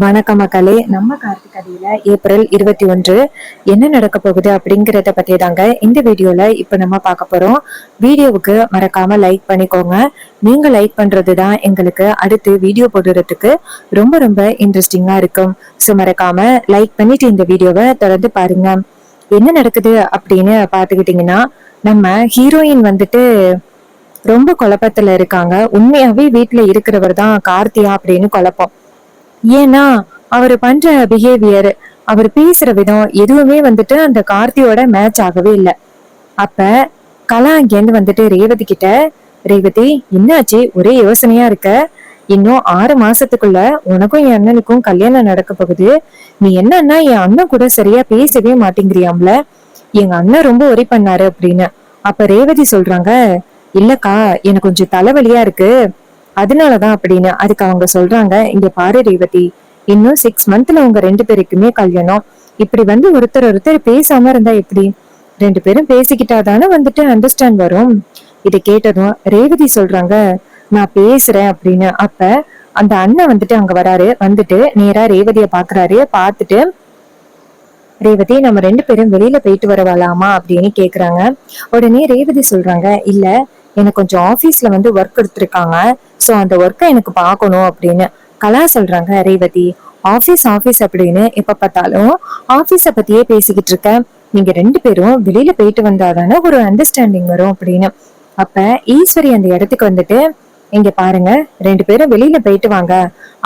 வணக்கம் மக்களே. நம்ம கார்த்திக் கதையில ஏப்ரல் 21 என்ன நடக்க போகுது அப்படிங்கறத பத்தி தாங்க இந்த வீடியோல இப்ப நம்ம பார்க்க போறோம். வீடியோவுக்கு மறக்காம லைக் பண்ணிக்கோங்க. நீங்க லைக் பண்றதுதான் எங்களுக்கு அடுத்து வீடியோ போடுறதுக்கு ரொம்ப ரொம்ப இன்ட்ரெஸ்டிங்கா இருக்கும். ஸோ மறக்காம லைக் பண்ணிட்டு இந்த வீடியோவை தொடர்ந்து பாருங்க. என்ன நடக்குது அப்படின்னு பாத்துக்கிட்டீங்கன்னா, நம்ம ஹீரோயின் வந்துட்டு ரொம்ப குழப்பத்துல இருக்காங்க. உண்மையாவே வீட்டுல இருக்கிறவர் தான் கார்த்தியா அப்படின்னு குழப்பம். ஏன்னா அவர் பண்ற பிஹேவியர், அவர் பேசுற விதம் எதுவுமே வந்துட்டு அந்த கார்த்தியோட மேட்ச் ஆகவே இல்லை. அப்ப கலா அங்கேருந்து வந்துட்டு ரேவதி கிட்ட, ரேவதி என்னாச்சு, ஒரே யோசனையா இருக்க, இன்னும் 6 மாசத்துக்குள்ள உனக்கும் என் அண்ணனுக்கும் கல்யாணம் நடக்க போகுது. நீ என்னன்னா என் அண்ணன் கூட சரியா பேசவே மாட்டேங்கிறியாம்ல, எங்க அண்ணன் ரொம்ப ஒரி பண்ணாரு அப்படின்னு. அப்ப ரேவதி சொல்றாங்க, இல்லக்கா எனக்கு கொஞ்சம் தலைவலியா இருக்கு, அதனாலதான் அப்படின்னு. அதுக்கு அவங்க சொல்றாங்க, இங்க பாரு ரேவதி, இன்னும் 6 மந்த்ல உங்க 2 பேருக்குமே கல்யாணம். இப்படி வந்து ஒருத்தர் ஒருத்தர் பேசாம இருந்தா எப்படி? 2 பேரும் பேசிக்கிட்டாதானே வந்துட்டு அண்டர்ஸ்டாண்ட் வரும். இதை கேட்டதும் ரேவதி சொல்றாங்க, நான் பேசுறேன் அப்படின்னு. அப்ப அந்த அண்ணன் வந்துட்டு அங்க வராரு. வந்துட்டு நேரா ரேவதிய பாக்குறாரு. பார்த்துட்டு, ரேவதி நம்ம 2 பேரும் வெளியில போயிட்டு வரவாலாமா அப்படின்னு கேக்குறாங்க. உடனே ரேவதி சொல்றாங்க, இல்ல எனக்கு கொஞ்சம் ஆபீஸ்ல வந்து ஒர்க் எடுத்திருக்காங்க, சோ அந்த ஒர்க்கை எனக்கு பார்க்கணும் அப்படின்னு. கலா சொல்றாங்க, ரேவதி ஆபீஸ் ஆபீஸ் அப்படின்னு எப்ப பார்த்தாலும் ஆபீஸ பத்தியே பேசிக்கிட்டு இருக்க, நீங்க 2 பேரும் வெளியில போயிட்டு வந்தாதானே ஒரு அண்டர்ஸ்டாண்டிங் வரும் அப்படின்னு. அப்ப ஈஸ்வரி அந்த இடத்துக்கு வந்துட்டு, இங்க பாருங்க 2 பேரும் வெளியில போயிட்டு வாங்க,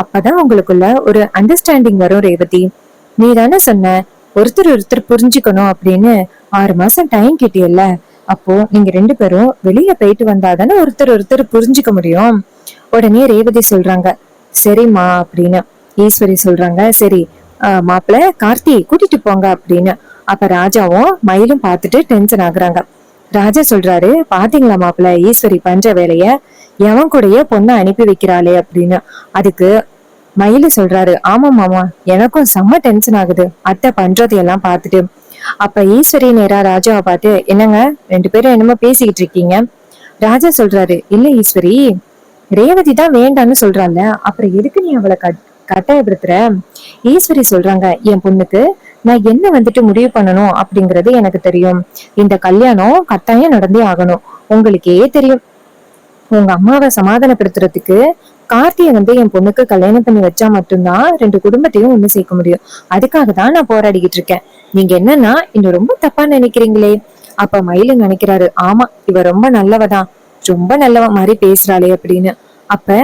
அப்பதான் உங்களுக்குள்ள ஒரு அண்டர்ஸ்டாண்டிங் வரும் ரேவதி. நீ தானே சொன்ன ஒருத்தர் ஒருத்தர் புரிஞ்சுக்கணும் அப்படின்னு, 6 மாசம் டைம் கிட்டியல்ல, அப்போ நீங்க 2 பேரும் வெளியில போயிட்டு வந்தாதானே ஒருத்தர் ஒருத்தர் புரிஞ்சுக்க முடியும். உடனே ரேவதி சொல்றாங்க, சரிம்மா அப்படின்னு. ஈஸ்வரி சொல்றாங்க, சரி மாப்பிள்ள கார்த்தி கூட்டிட்டு போங்க அப்படின்னு. அப்ப ராஜாவும் மயிலும் பார்த்துட்டு டென்ஷன் ஆகுறாங்க. ராஜா சொல்றாரு, பாத்தீங்களா மாப்பிள்ள ஈஸ்வரி பண்ற வேலைய, எவன் கூடயே பொண்ணை அனுப்பி வைக்கிறாளே அப்படின்னு. அதுக்கு மயிலு சொல்றாரு, ஆமா மாமா எனக்கும் செம்ம டென்ஷன் ஆகுது அத்தை பண்றது எல்லாம் பார்த்துட்டு. அப்ப ஈஸ்வரி நேரா ராஜாவை பார்த்து, என்னங்க 2 பேரும் என்னமோ பேசிக்கிட்டு இருக்கீங்க. ராஜா சொல்றாரு, இல்ல ஈஸ்வரி, ரேவதி தான் வேண்டான்னு சொல்றாங்க, அப்புறம் எதுக்கு நீ அவளை கட்டாயப்படுத்துற? ஈஸ்வரி சொல்றாங்க, என் பொண்ணுக்கு நான் என்ன வந்துட்டு முடிவு பண்ணணும் அப்படிங்கறது எனக்கு தெரியும். இந்த கல்யாணம் கட்டாயம் நடந்தே ஆகணும். உங்களுக்கே தெரியும், உங்க அம்மாவை சமாதானப்படுத்துறதுக்கு கார்த்திய வந்து என் பொண்ணுக்கு கல்யாணம் பண்ணி வச்சா மட்டும்தான் 2 குடும்பத்தையும் ஒண்ணு சேர்க்க முடியும். அதுக்காக தான் நான் போராடிக்கிட்டு இருக்கேன். நீங்க என்னன்னா இன்னும் ரொம்ப தப்பா நினைக்கிறீங்களே. அப்ப மயிலு நினைக்கிறாரு, ஆமா இவ ரொம்ப நல்லவதான், ரொம்ப நல்லவ மாதிரி பேசுறாளே அப்படின்னு. அப்ப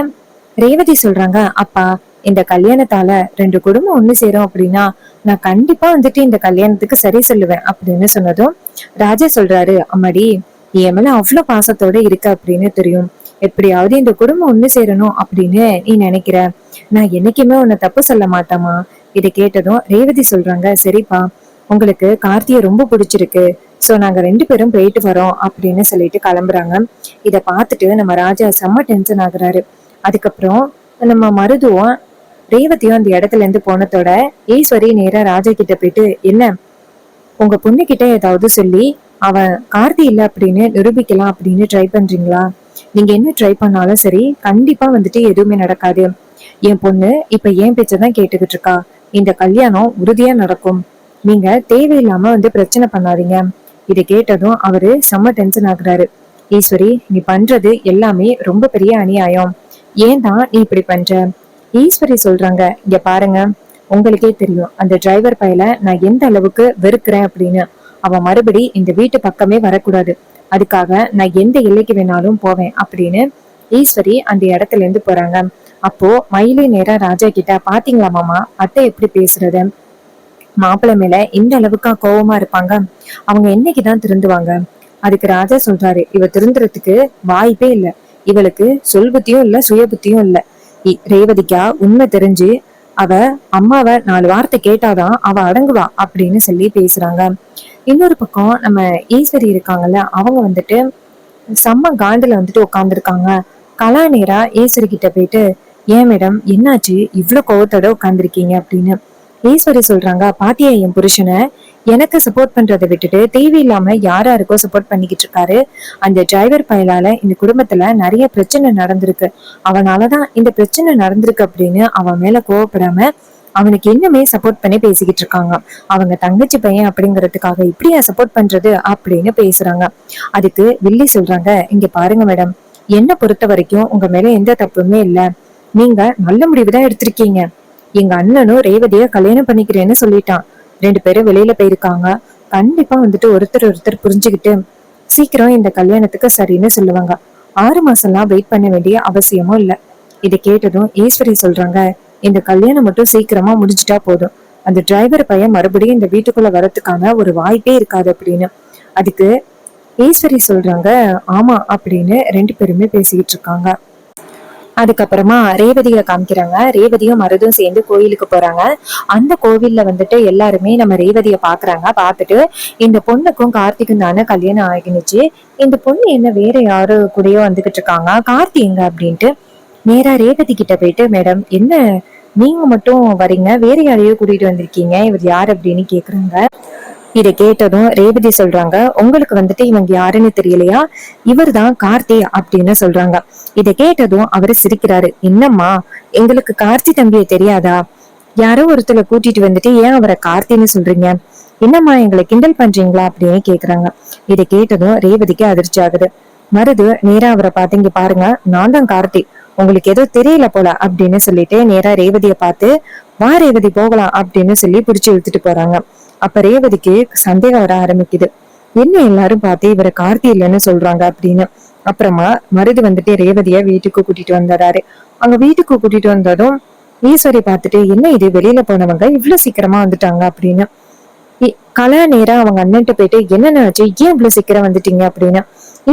ரேவதி சொல்றாங்க, அப்பா இந்த கல்யாணத்தால 2 குடும்பம் ஒண்ணு சேரும் அப்படின்னா நான் கண்டிப்பா வந்துட்டு இந்த கல்யாணத்துக்கு சரி சொல்லுவேன் அப்படின்னு சொன்னதும் ராஜா சொல்றாரு, அம்மாடி என் மேல அவ்வளவு பாசத்தோட இருக்க அப்படின்னு தெரியும், எப்படியாவது இந்த குடும்பம் ஒண்ணு சேரணும் அப்படின்னு நீ நினைக்கிற, நான் என்னைக்குமே உன்னை தப்பு சொல்ல மாட்டேமா. இதை கேட்டதும் ரேவதி சொல்றாங்க, சரிப்பா உங்களுக்கு கார்த்தியை ரொம்ப பிடிச்சிருக்கு, சோ நாங்க 2 பேரும் போயிட்டு வரோம் அப்படின்னு சொல்லிட்டு கிளம்புறாங்க. இத பார்த்துட்டு நம்ம ராஜா செம்ம டென்ஷன் ஆகுறாரு. அதுக்கப்புறம் நம்ம மருதுவும் ரேவதியும் அந்த இடத்துல இருந்து போனதோட ஈஸ்வரி நேரா ராஜா கிட்ட போயிட்டு, என்ன உங்க பொண்ணு கிட்ட ஏதாவது சொல்லி அவன் கார்த்தி இல்ல அப்படின்னு நிரூபிக்கலாம் அப்படின்னு ட்ரை பண்றீங்களா? நீங்க என்ன ட்ரை பண்ணாலும் சரி கண்டிப்பா வந்துட்டு எதுவுமே நடக்காது. என் பொண்ணு இப்ப ஏன் பேச்சதான் கேட்டுக்கிட்டு இருக்கா, இந்த கல்யாணம் உறுதியா நடக்கும், நீங்க தேவையில்லாம வந்து பிரச்சனை பண்ணாதீங்க. இதை கேட்டதும் அவரு செம்ம டென்ஷன் ஆகுறாரு. ஈஸ்வரி நீ பண்றது எல்லாமே ரொம்ப பெரிய அநியாயம், ஏன் தான் நீ இப்படி பண்ற? ஈஸ்வரி சொல்றாங்க, இங்க பாருங்க உங்களுக்கே தெரியும் அந்த டிரைவர் பையல நான் எந்த அளவுக்கு வெறுக்கிறேன் அப்படின்னு. அவன் மறுபடி இந்த வீட்டு பக்கமே வரக்கூடாது, அதுக்காக நான் எந்த எல்லைக்கு வேணாலும் போவேன் அப்படின்னு ஈஸ்வரி அந்த இடத்துல இருந்து போறாங்க. அப்போ மயிலு நேரா ராஜா கிட்ட, பாத்தீங்களா மாமா அத்தை எப்படி பேசுறது, மாப்பிள்ளை மேல இந்த அளவுக்கா கோவமா இருப்பாங்க, அவங்க என்னைக்குதான் திருந்துவாங்க? அதுக்கு ராஜா சொல்றாரு, இவ திருந்துறதுக்கு வாய்ப்பே இல்ல, இவளுக்கு சொல் புத்தியும் இல்ல சுய புத்தியும் இல்ல. ரேவதிக்கா உண்மை தெரிஞ்சு அவ அம்மாவை 4 வார்த்தை கேட்டாதான் அவ அடங்குவா அப்படின்னு சொல்லி பேசுறாங்க. இன்னொரு பக்கம் நம்ம ஈஸ்வரி இருக்காங்கல்ல, அவங்க வந்துட்டு செம்ம காண்டுல வந்துட்டு உட்காந்துருக்காங்க. கலா நேரா ஈஸ்வரி கிட்ட போயிட்டு, ஏன் மேடம் என்னாச்சு இவ்வளவு கோவத்தோட உட்காந்துருக்கீங்க அப்படின்னு. ஈஸ்வரி சொல்றாங்க, பாத்தியா என் புருஷனை எனக்கு சப்போர்ட் பண்றதை விட்டுட்டு தேவையில்லாம யாராருக்கோ சப்போர்ட் பண்ணிக்கிட்டு இருக்காரு. அந்த டிரைவர் பயலால இந்த குடும்பத்துல நிறைய பிரச்சனை நடந்திருக்கு, அவனாலதான் இந்த பிரச்சனை நடந்திருக்கு அப்படின்னு அவன் மேல கோவப்படாம அவனுக்கு இன்னுமே சப்போர்ட் பண்ணி பேசிக்கிட்டு இருக்காங்க. அவங்க தங்கச்சி பையன் அப்படிங்கறதுக்காக இப்படியா சப்போர்ட் பண்றது அப்படின்னு பேசுறாங்க. அதுக்கு வில்லி சொல்றாங்க, இங்க பாருங்க மேடம், என்ன பொறுத்த வரைக்கும் உங்க மேல எந்த தப்புமே இல்ல. நீங்க நல்ல முடிவுதான் எடுத்திருக்கீங்க. எங்க அண்ணனும் ரேவதிய கல்யாணம் பண்ணிக்கிறேன்னு சொல்லிட்டான். 2 பேரும் வெளியில போயிருக்காங்க. கண்டிப்பா வந்துட்டு ஒருத்தர் புரிஞ்சுக்கிட்டு சீக்கிரம் இந்த கல்யாணத்துக்கு சரின்னு சொல்லுவாங்க. 6 மாசம்லாம் வெயிட் பண்ண வேண்டிய அவசியமும் இல்ல. இதை கேட்டதும் ஈஸ்வரி சொல்றாங்க, இந்த கல்யாணம் மட்டும் சீக்கிரமா முடிஞ்சிட்டா போதும். அந்த டிரைவர் பையன் மறுபடியும் இந்த வீட்டுக்குள்ள வரதுக்கான ஒரு வாய்ப்பே இருக்காது அப்படின்னு. அதுக்கு ஈஸ்வரி சொல்றாங்க, ஆமா அப்படின்னு 2 பேருமே பேசிக்கிட்டு இருக்காங்க. அதுக்கப்புறமா ரேவதியை காமிக்கிறாங்க. ரேவதியும் மருதும் சேர்ந்து கோயிலுக்கு போறாங்க. அந்த கோவில்ல வந்துட்டு எல்லாருமே நம்ம ரேவதியை பாக்குறாங்க. பார்த்துட்டு இந்த பொண்ணுக்கும் கார்த்திக்கும் தானே கல்யாணம் ஆகினுச்சு, இந்த பொண்ணு என்ன வேற யாரு கூடயோ வந்துகிட்டு இருக்காங்க, கார்த்தி எங்க அப்படின்ட்டு நேரா ரேவதி கிட்ட போயிட்டு, மேடம் என்ன நீங்க மட்டும் வரீங்க, வேற யாரையோ கூட்டிட்டு வந்திருக்கீங்க, இவர் யார் அப்படின்னு கேக்குறாங்க. இதை கேட்டதும் ரேவதி சொல்றாங்க, உங்களுக்கு வந்துட்டு இவங்க யாருன்னு தெரியலையா, இவர் தான் கார்த்தி அப்படின்னு சொல்றாங்க. இதை கேட்டதும் அவரு சிரிக்கிறாரு, என்னம்மா எங்களுக்கு கார்த்தி தம்பியை தெரியாதா, யாரோ ஒருத்தரை கூட்டிட்டு வந்துட்டு ஏன் அவரை கார்த்தின்னு சொல்றீங்க, என்னம்மா எங்களை கிண்டல் பண்றீங்களா அப்படின்னு கேக்குறாங்க. இதை கேட்டதும் ரேவதிக்கு அதிர்ச்சி ஆகுது. மருது நேரா அவரை பார்த்து, இங்க பாருங்க, நான் தான் கார்த்தி, உங்களுக்கு ஏதோ தெரியல போல அப்படின்னு சொல்லிட்டு நேரா ரேவதியை பார்த்து, வா ரேவதி போகலாம் அப்படின்னு சொல்லி பிடிச்சு இழுத்துட்டு போறாங்க. அப்ப ரேவதிக்கு சந்தேகம் வர ஆரம்பிக்குது, என்ன எல்லாரும் பார்த்து இவரை கார்த்தி இல்லைன்னு சொல்றாங்க அப்படின்னு. அப்புறமா மருது வந்துட்டு ரேவதிய வீட்டுக்கு கூட்டிட்டு வந்துடுறாரு. அங்க வீட்டுக்கு கூட்டிட்டு வந்ததும் ஈஸ்வரி பார்த்துட்டு, என்ன இது வெளியில போனவங்க இவ்வளவு சீக்கிரமா வந்துட்டாங்க அப்படின்னு. கலா நேரா அவங்க அண்ணன்ட்டு போயிட்டு, என்னென்ன ஆச்சு, ஏன் இவ்வளவு சீக்கிரம் வந்துட்டீங்க அப்படின்னு.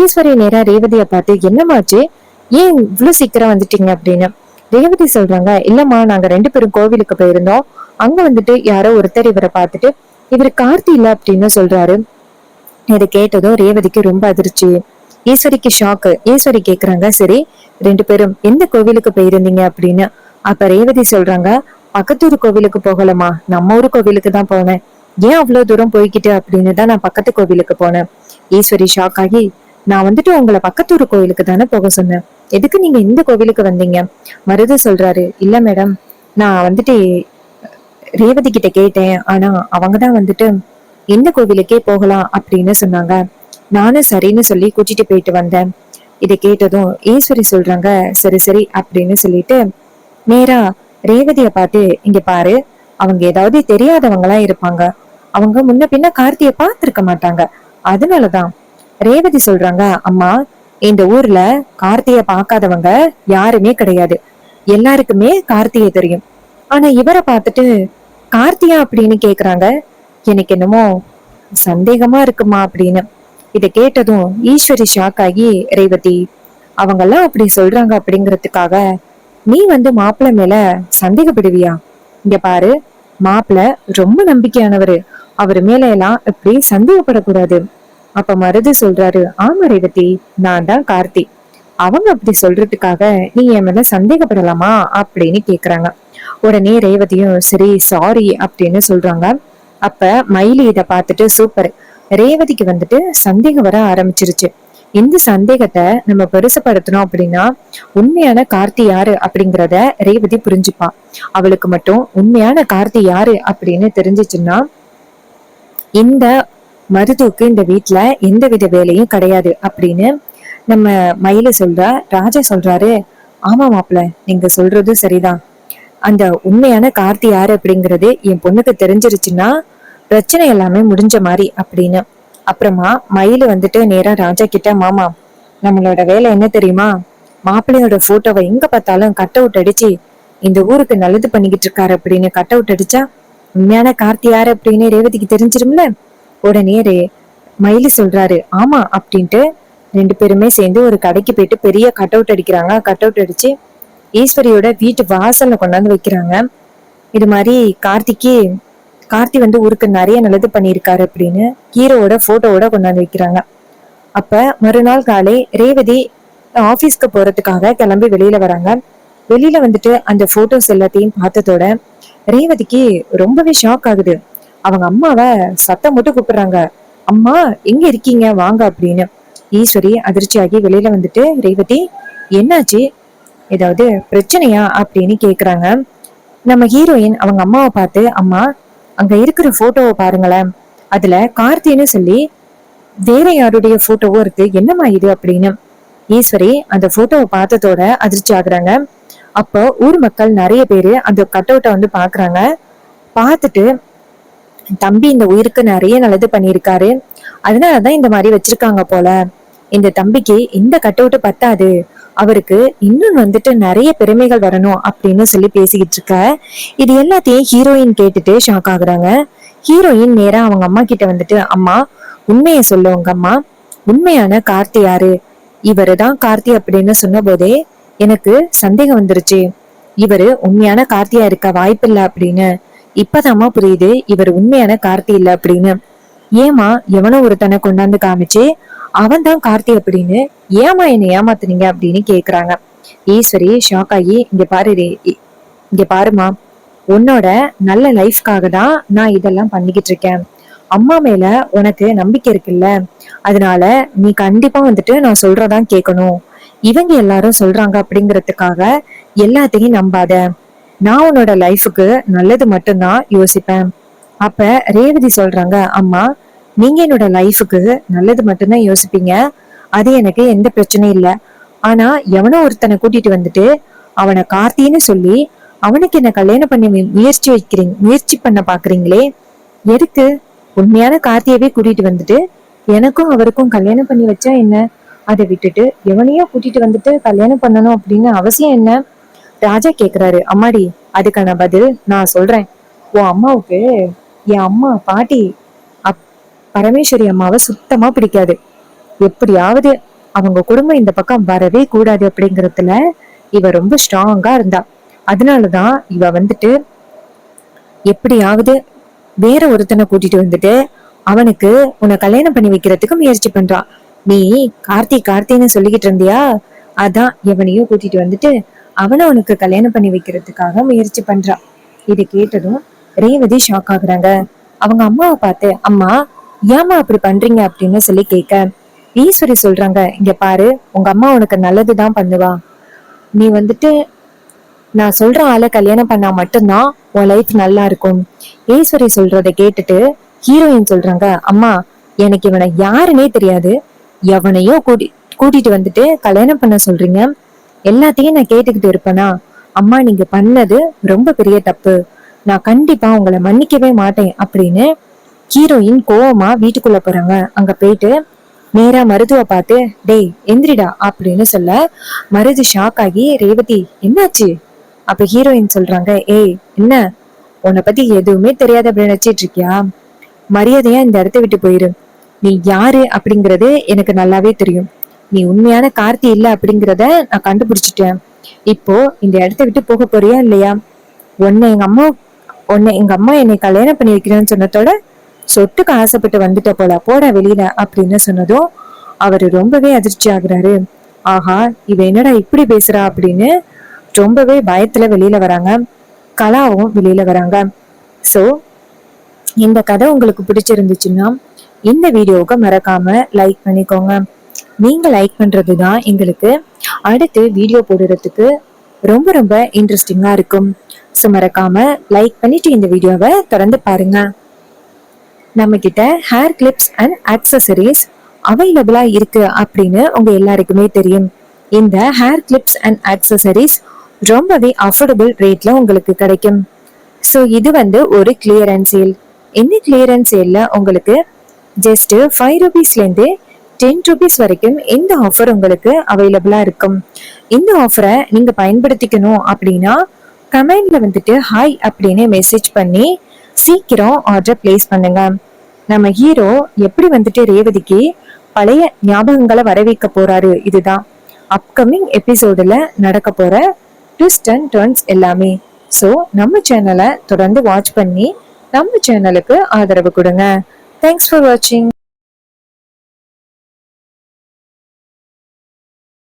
ஈஸ்வரி நேரா ரேவதிய பார்த்து, என்னமாச்சு, ஏன் இவ்வளவு சீக்கிரம் வந்துட்டீங்க அப்படின்னு. ரேவதி சொல்றாங்க, இல்லம்மா நாங்க 2 பேரும் கோவிலுக்கு போயிருந்தோம். அங்க வந்துட்டு யாரோ ஒருத்தர் இவரை பார்த்துட்டு இவரு கார்த்தி இல்ல அப்படின்னு சொல்றாரு. இதை கேட்டதும் ரேவதிக்கு ரொம்ப அதிர்ச்சி. ஈஸ்வரிக்கு ஷாக்கு. ஈஸ்வரி கேக்குறாங்க, சரி 2 பேரும் எந்த கோவிலுக்கு போயிருந்தீங்க அப்படின்னு. அப்ப ரேவதி சொல்றாங்க, பக்கத்தூர் கோவிலுக்கு போகலமா, நம்ம ஊரு கோவிலுக்கு தான் போனேன். ஏன் அவ்வளவு தூரம் போய்கிட்டு அப்படின்னு தான் நான் பக்கத்து கோவிலுக்கு போனேன். ஈஸ்வரி ஷாக் ஆகி, நான் வந்துட்டு உங்களை பக்கத்தூர் கோவிலுக்கு தானே போக சொன்னேன், எதுக்கு நீங்க இந்த கோவிலுக்கு வந்தீங்க. மருது சொல்றாரு, இல்ல மேடம், நான் வந்துட்டு ரேவதி கிட்ட கேட்டேன், ஆனா அவங்கதான் வந்துட்டு எந்த கோவிலுக்கே போகலாம் அப்படின்னு சொன்னாங்க. நானும் சரின்னு சொல்லி கூட்டிட்டு போயிட்டு வந்தேன். இதை கேட்டதும் ஈஸ்வரி சொல்றாங்க, சரி சரி அப்படின்னு சொல்லிட்டு நேரா ரேவதிய பார்த்து, இங்க பாரு, அவங்க ஏதாவது தெரியாதவங்களா இருப்பாங்க, அவங்க முன்ன பின்ன கார்த்திய பார்த்திருக்க மாட்டாங்க, அதனாலதான். ரேவதி சொல்றாங்க, அம்மா இந்த ஊர்ல கார்த்திய பார்க்காதவங்க யாருமே கிடையாது, எல்லாருக்குமே கார்த்திய தெரியும். ஆனா இவரை பார்த்துட்டு கார்த்தியா அப்படின்னு கேக்குறாங்க, எனக்கு என்னமோ சந்தேகமா இருக்குமா அப்படின்னு. இதை கேட்டதும் ஈஸ்வரி ஷாக் ஆகி, ரேவதி அவங்கெல்லாம் அப்படி சொல்றாங்க அப்படிங்கறதுக்காக நீ வந்து மாப்பிள்ளை மேல சந்தேகப்படுவியா, இங்க பாரு, மாப்பிள்ளை ரொம்ப நம்பிக்கையானவரு, அவரு மேல எல்லாம் இப்படி சந்தேகப்படக்கூடாது. அப்ப மருது சொல்றாரு, ஆமா ரேவதி, நான் தான் கார்த்தி, அவங்க அப்படி சொல்றதுக்காக நீ என் மேல சந்தேகப்படலாமா அப்படின்னு கேக்குறாங்க. உடனே ரேவதியும் சரி சாரி அப்படின்னு சொல்றாங்க. அப்ப மயிலி இத பார்த்துட்டு, சூப்பர், ரேவதிக்கு வந்துட்டு சந்தேகம் வர ஆரம்பிச்சிருச்சு. இந்த சந்தேகத்தை நம்ம பெருசுப்படுத்தணும் அப்படின்னா உண்மையான கார்த்தி யாரு அப்படிங்கிறத ரேவதி புரிஞ்சுப்பா. அவளுக்கு மட்டும் உண்மையான கார்த்தி யாரு அப்படின்னு தெரிஞ்சிச்சுன்னா இந்த மருதுக்கு இந்த வீட்டுல எந்த வித வேலையும் கிடையாது அப்படின்னு நம்ம மயில சொல்றா. ராஜா சொல்றாரு, ஆமா மாப்பிள்ள, நீங்க சொல்றது சரிதான், அந்த உண்மையான கார்த்தி யாரு அப்படிங்கிறது என் பொண்ணுக்கு தெரிஞ்சிருச்சுன்னா பிரச்சனை எல்லாமே முடிஞ்ச மாதிரி அப்படின்னு. அப்புறமா மயிலு வந்துட்டு நேரா ராஜா கிட்ட, மாமா நம்மளோட வேலை என்ன தெரியுமா, மாப்பிள்ளையோட போட்டோவை எங்க பார்த்தாலும் கட் அவுட் அடிச்சு இந்த ஊருக்கு நல்லது பண்ணிக்கிட்டு இருக்காரு அப்படின்னு கட் அவுட் அடிச்சா உண்மையான கார்த்தி யாரு அப்படின்னு ரேவதிக்கு தெரிஞ்சிரும்ல. உடனே மயிலு சொல்றாரு, ஆமா அப்படின்ட்டு 2 பேருமே சேர்ந்து ஒரு கடைக்கு போயிட்டு பெரிய கட் அவுட் அடிக்கிறாங்க. கட் அவுட் அடிச்சு ஈஸ்வரியோட வீட்டு வாசல்ல கொண்டாந்து வைக்கிறாங்க. இது மாதிரி கார்த்தி வந்து ஊருக்கு நிறைய நல்லது பண்ணியிருக்காரு அப்படின்னு ஹீரோவோட போட்டோவோட கொண்டாந்து வைக்கிறாங்க. அப்ப மறுநாள் காலை ரேவதி ஆபீஸ்க்கு போறதுக்காக கிளம்பி வெளியில வராங்க. வெளியில வந்துட்டு அந்த போட்டோஸ் எல்லாத்தையும் பார்த்ததோட ரேவதிக்கு ரொம்பவே ஷாக் ஆகுது. அவங்க அம்மாவை சத்தம் போட்டு கூப்பிடுறாங்க, அம்மா எங்க இருக்கீங்க வாங்க அப்படின்னு. ஈஸ்வரி அதிர்ச்சியாகி வெளியில வந்துட்டு, ரேவதி என்னாச்சு, ஏதாவது பிரச்சனையா அப்படின்னு கேக்குறாங்க. நம்ம ஹீரோயின் அவங்க அம்மாவை பார்த்து, அம்மா அங்க இருக்கிற போட்டோவை பாருங்களேன், அதுல கார்த்தின்னு சொல்லி வேற யாருடைய போட்டோவும் இருக்கு, என்னம்மா இது அப்படின்னு. ஈஸ்வரி அந்த போட்டோவை பார்த்ததோட அதிர்ச்சி ஆகுறாங்க. அப்போ ஊர் மக்கள் நிறைய பேரு அந்த கட் அவுட்டை வந்து பாக்குறாங்க. பார்த்துட்டு தம்பி இந்த உயிருக்கு நிறைய நல்லது பண்ணியிருக்காரு, அதனாலதான் இந்த மாதிரி வச்சிருக்காங்க போல, இந்த தம்பிக்கு இந்த கட் அவுட் பத்தாது, அவருக்கு இன்னும் வந்துட்டு நிறைய பெருமைகள் வரணும் அப்படின்னு சொல்லி பேசிக்கிட்டு இருக்க. இது எல்லாத்தையும் ஹீரோயின் கேட்டுட்டு ஷாக் ஆகுறாங்க. ஹீரோயின் நேரா அவங்க அம்மா கிட்ட வந்துட்டு, அம்மா உண்மைய சொல்லு, உங்க அம்மா உண்மையான கார்த்தி யாரு, இவருதான் கார்த்தி அப்படின்னு சொன்ன போதே எனக்கு சந்தேகம் வந்துருச்சு, இவரு உண்மையான கார்த்தியா இருக்க வாய்ப்பில்லை அப்படின்னு. இப்பதாம்மா புரியுது இவர் உண்மையான கார்த்தி இல்ல அப்படின்னு. ஏமா எவனோ ஒருத்தனை கொண்டாந்து காமிச்சு அவன் தான் கார்த்தி அப்படின்னு ஏமா என்னை ஏமாத்துனீங்க அப்படின்னு கேக்குறாங்க. ஈஸ்வரி ஷாக் ஆகி, இங்க பாருமா, உன்னோட நல்ல லைஃப்காக தான் நான் இதெல்லாம் பண்ணிக்கிட்டு இருக்கேன், அம்மா மேல உனக்கு நம்பிக்கை இருக்குல்ல, அதனால நீ கண்டிப்பா வந்துட்டு நான் சொல்றதான் கேட்கணும், இவங்க எல்லாரும் சொல்றாங்க அப்படிங்கறதுக்காக எல்லாத்தையும் நம்பாத, நான் உன்னோட லைஃபுக்கு நல்லது மட்டும்தான் யோசிப்பேன். அப்ப ரேவதி சொல்றாங்க, அம்மா நீங்க என்னோட லைஃபுக்கு நல்லது மட்டும்தான் யோசிப்பீங்க, அது எனக்கு எந்த பிரச்சனையும் இல்லை, ஆனா எவனோ ஒருத்தனை கூட்டிட்டு வந்துட்டு அவனை கார்த்தின்னு சொல்லி அவனுக்கு என்ன கல்யாணம் பண்ணி முயற்சி பண்ண பாக்குறீங்களே, எதுக்கு? உண்மையான கார்த்தியவே கூட்டிட்டு வந்துட்டு எனக்கும் அவருக்கும் கல்யாணம் பண்ணி வச்சா என்ன, அதை விட்டுட்டு எவனையோ கூட்டிட்டு வந்துட்டு கல்யாணம் பண்ணணும் அப்படின்னு அவசியம் என்ன? ராஜா கேக்குறாரு. அம்மாடி அதுக்கான பதில் நான் சொல்றேன். உன் அம்மாவுக்கு என் அம்மா பாட்டி பரமேஸ்வரி அம்மாவை சுத்தமா பிடிக்காது, எப்படியாவது அவங்க குடும்பம் இந்த பக்கம் வரவே கூடாது அப்படிங்கறதுல இவ ரொம்ப ஸ்ட்ராங்கா இருந்தா. அதனாலதான் இவ வந்துட்டு எப்படியாவது வேற ஒருத்தனை கூட்டிட்டு வந்துட்டு அவனுக்கு உன்னை கல்யாணம் பண்ணி வைக்கிறதுக்கு முயற்சி பண்றா. நீ கார்த்தின்னு சொல்லிக்கிட்டு இருந்தியா, அதான் எவனையும் கூட்டிட்டு வந்துட்டு அவனை உனக்கு கல்யாணம் பண்ணி வைக்கிறதுக்காக முயற்சி பண்றா. இது கேட்டதும் ரேவதி ஷாக் ஆகுறாங்க. அவங்க அம்மாவை பார்த்து, அம்மா ஏமா அப்படி பண்றீங்க அப்படின்னு சொல்லி கேட்க, ஈஸ்வரி சொல்றாங்க, இங்க பாரு உங்க அம்மா உனக்கு நல்லதுதான் பண்ணுவா, நீ வந்துட்டு நான் சொல்ற ஆளை கல்யாணம் பண்ணா மட்டும்தான் உன் லைஃப் நல்லா இருக்கும். ஈஸ்வரி சொல்றதை கேட்டுட்டு ஹீரோயின் சொல்றாங்க, அம்மா எனக்கு இவனை யாருன்னே தெரியாது, எவனையோ கூட்டிட்டு வந்துட்டு கல்யாணம் பண்ண சொல்றீங்க, எல்லாத்தையும் நான் கேட்டுக்கிட்டு இருப்பேனா? அம்மா நீங்க பண்ணது ரொம்ப பெரிய தப்பு, நான் கண்டிப்பா உங்களை மன்னிக்கவே மாட்டேன் அப்படின்னு ஹீரோயின் கோவமா வீட்டுக்குள்ள போறாங்க. அங்க போயிட்டு நேரா மருதுவ பார்த்து, டேய் எந்திரிடா அப்படின்னு சொல்ல, மருது ஷாக் ஆகி, ரேவதி என்னாச்சு? அப்ப ஹீரோயின் சொல்றாங்க, ஏய் என்ன உன்னை பத்தி எதுவுமே தெரியாது அப்படின்னு நினைச்சிட்டு இருக்கியா, மரியாதையா இந்த இடத்த விட்டு போயிரு, நீ யாரு அப்படிங்கறது எனக்கு நல்லாவே தெரியும், நீ உண்மையான கார்த்தி இல்ல அப்படிங்கறத நான் கண்டுபிடிச்சிட்டேன், இப்போ இந்த இடத்த விட்டு போக போறியா இல்லையா? உன்னை எங்க அம்மா என்னை கல்யாணம் பண்ணி வைக்கிறேன்னு சொன்னதோட சொட்டுக்கு ஆசைப்பட்டு வந்துட்ட போல, போட வெளியில அப்படின்னு சொன்னதும் அவரு ரொம்பவே அதிர்ச்சி ஆகுறாரு. ஆஹா இவ என்னடா இப்படி பேசுறா அப்படின்னு ரொம்பவே பயத்துல வெளியில வராங்க. கலாவும் வெளியில வராங்க. சோ இந்த கதை உங்களுக்கு பிடிச்சிருந்துச்சுன்னா இந்த வீடியோவுக்கு மறக்காம லைக் பண்ணிக்கோங்க. நீங்க லைக் பண்றதுதான் எங்களுக்கு அடுத்து வீடியோ போடுறதுக்கு ரொம்ப ரொம்ப இன்ட்ரெஸ்டிங்கா இருக்கும். ஸோ மறக்காம லைக் பண்ணிட்டு இந்த வீடியோவை தொடர்ந்து பாருங்க. நம்ம கிட்ட ஹேர் கிளிப்ஸ் அண்ட் ஆக்சசரிஸ் அவைலபிளா இருக்கு அப்படின்னு உங்க எல்லாருக்குமே தெரியும். இந்த ஹேர் கிளிப்ஸ் அண்ட் ஆக்சசரிஸ் ரொம்பவே அஃபோர்டபுள் ரேட்ல உங்களுக்கு கிடைக்கும். ஸோ இது வந்து ஒரு கிளியரன்ஸ் சேல். இந்த கிளியரன்ஸ் சேல்ல உங்களுக்கு ஜஸ்ட் 5 ரூபீஸ்லேருந்து 10 ரூபீஸ் வரைக்கும் இந்த ஆஃபர் உங்களுக்கு அவைலபிளா இருக்கும். இந்த ஆஃபரை நீங்க பயன்படுத்திக்கணும் அப்படின்னா கமெண்ட்ல வந்துட்டு ஹாய் அப்படின்னு மெசேஜ் பண்ணி சீக்கிரம் ஆர்டர் பிளேஸ் பண்ணுங்க. நம்ம ஹீரோ எப்படி வந்துட்டு ரேவதிக்கு பழைய ஞாபகங்களை வரவேற்க போறாரு, இதுதான் அப்கமிங் எபிசோடுல நடக்க போற ட்விஸ்ட் அண்ட் டர்ன்ஸ் எல்லாமே. ஸோ நம்ம சேனலை தொடர்ந்து வாட்ச் பண்ணி நம்ம சேனலுக்கு ஆதரவு கொடுங்க. தேங்க்ஸ் ஃபார் வாட்சிங்.